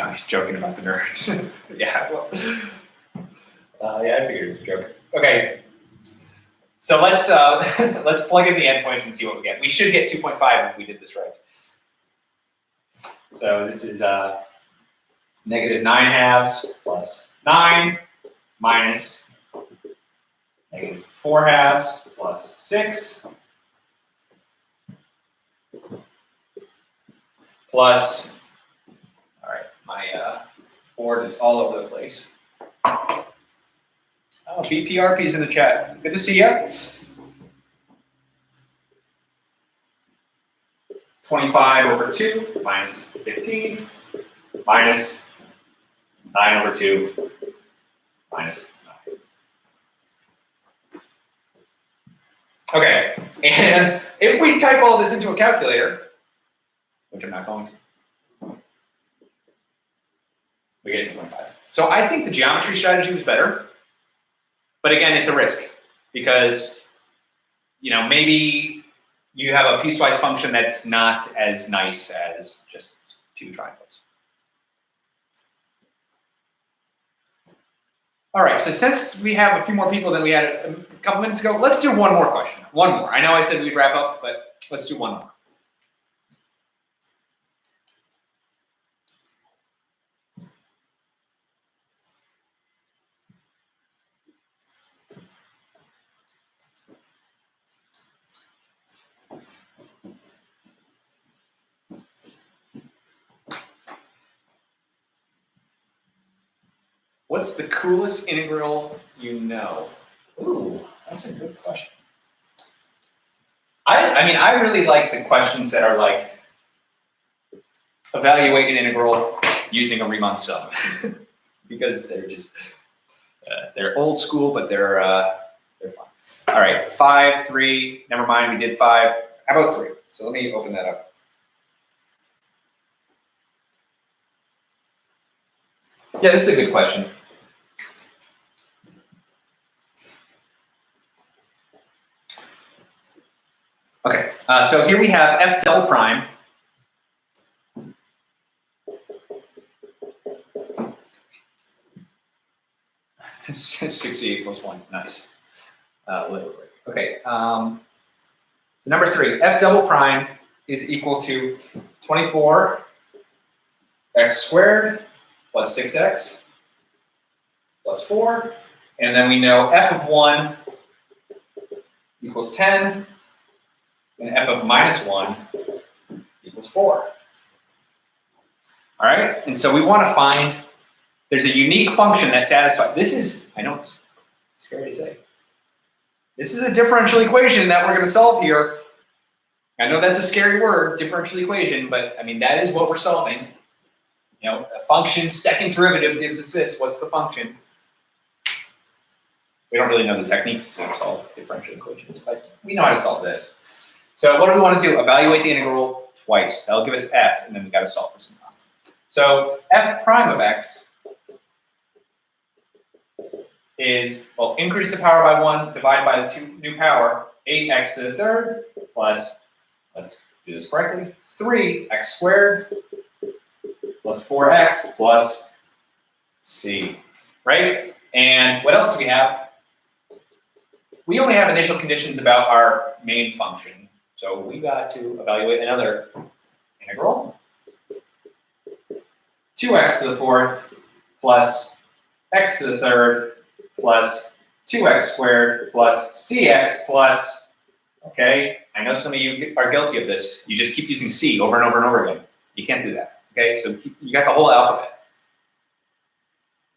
Oh, he's joking about the nerds. Yeah, well, yeah, I figured it was a joke. Okay, so let's let's plug in the endpoints and see what we get. We should get 2.5 if we did this right. So this is negative 9 halves plus 9 minus negative 4 halves plus 6 plus, all right, my board is all over the place. Oh, BPRP's in the chat. Good to see you. 25 over 2 minus 15 minus 9 over 2 minus 9. Okay, and if we type all this into a calculator, which I'm not going to, we get 2.5. So I think the geometry strategy was better, but again, it's a risk because, you know, maybe you have a piecewise function that's not as nice as just 2 triangles. All right, so since we have a few more people than we had a couple minutes ago, let's do one more question. One more. I know I said we'd wrap up, but let's do one more. What's the coolest integral you know? Ooh, that's a good question. I mean, I really like the questions that are like, evaluate an integral using a Riemann sum, because they're just, they're old school, but they're fun. All right, 5, 3, never mind, we did 5. How about 3? So let me open that up. Yeah, this is a good question. Okay, so here we have f double prime. (68 + 1), nice. Okay, so number 3, f double prime is equal to 24 x squared plus 6x plus 4, and then we know f of 1 equals 10, and f of minus 1 equals 4. All right, and so we want to find, there's a unique function that satisfies, this is, I know it's scary to say, this is a differential equation that we're going to solve here. I know that's a scary word, differential equation, but I mean, that is what we're solving. You know, a function's second derivative gives us this. What's the function? We don't really know the techniques to solve differential equations, but we know how to solve this. So what do we want to do? Evaluate the integral twice. That'll give us f, and then we've got to solve for some constant. So f prime of x is, well, increase the power by 1, divided by the new power, 8x to the third, plus, let's do this correctly, 3x squared, plus 4x, plus c, right? And what else do we have? We only have initial conditions about our main function. So we got to evaluate another integral. 2x to the fourth plus x to the third plus 2x squared plus cx plus Okay, I know some of you are guilty of this. You just keep using C over and over and over again. You can't do that. Okay, so you got the whole alphabet.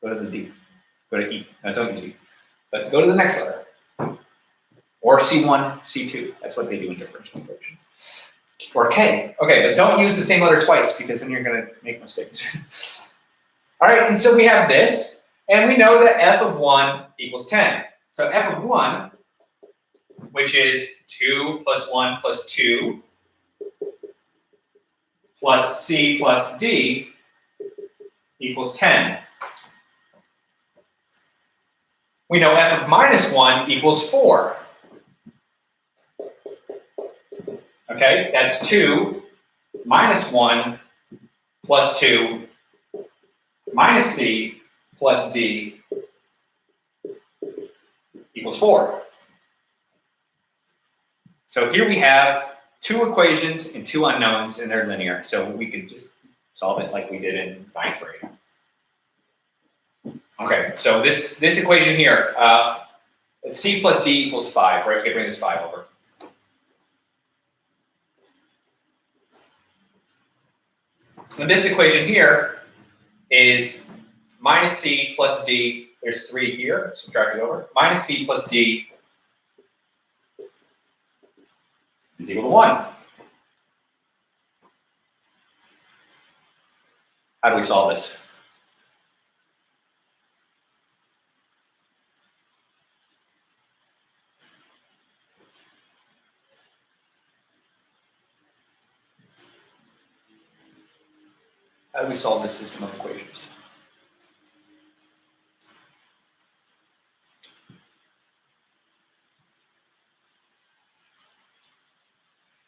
Go to the D. Go to E. No, don't use E. But go to the next letter. Or C1, C2. That's what they do in differential equations. Or K. Okay, but don't use the same letter twice because then you're going to make mistakes. All right, and so we have this, and we know that f of 1 equals 10. So f of 1, which is 2 plus 1 plus 2 plus C plus D equals 10. We know f of minus 1 equals 4. Okay, that's 2 minus 1 plus 2 minus C plus D equals 4. So here we have two equations and two unknowns, and they're linear. So we could just solve it like we did in 9th grade. Okay, so this equation here, C plus D equals 5, right? We can bring this 5 over. And this equation here is minus C plus D, there's 3 here, subtract it over, minus C plus D is equal to 1. How do we solve this? How do we solve this system of equations?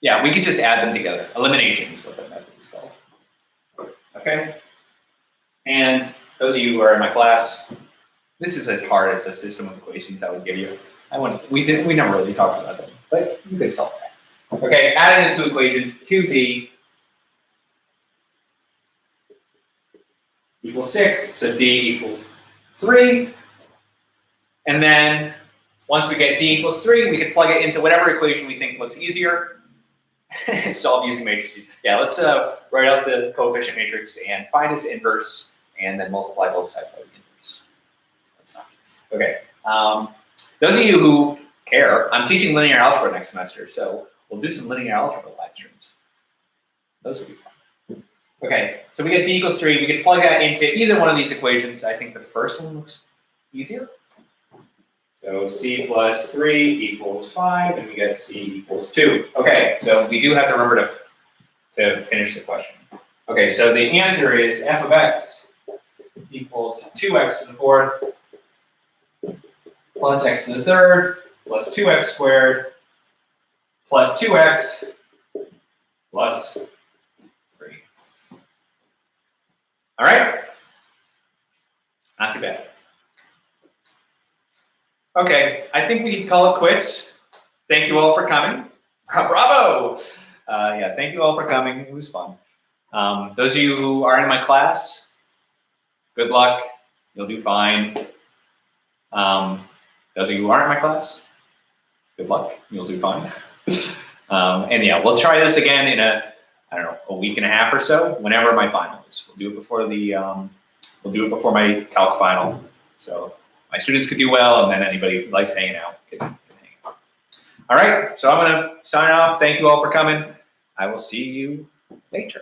Yeah, we could just add them together. Elimination is what that method is called. Okay? And those of you who are in my class, this is as hard as a system of equations I would give you. We never really talked about them, but you could solve that. Okay, added into equations, 2D equals 6, so D equals 3. And then once we get D equals 3, we can plug it into whatever equation we think looks easier and solve using matrices. Yeah, let's write out the coefficient matrix and find its inverse and then multiply both sides by the inverse. That's not. Okay. Those of you who care, I'm teaching linear algebra next semester, so we'll do some linear algebra live streams. Those will be fun. Okay, so we get D equals 3. We can plug that into either one of these equations. I think the first one looks easier. So C plus 3 equals 5, and we get C equals 2. Okay, so we do have to remember to finish the question. Okay, so the answer is f of x equals 2x to the 4th plus x to the 3rd plus 2x squared plus 2x plus 3. All right? Not too bad. Okay, I think we can call it quits. Thank you all for coming. Bravo! Yeah, thank you all for coming. It was fun. Those of you who are in my class, good luck. You'll do fine. Those of you who aren't in my class, good luck. You'll do fine. And yeah, we'll try this again in a week and a half or so, whenever my final is. We'll do it before my calc final. So my students could do well, and then anybody who likes hanging out can hang out. All right, so I'm going to sign off. Thank you all for coming. I will see you later.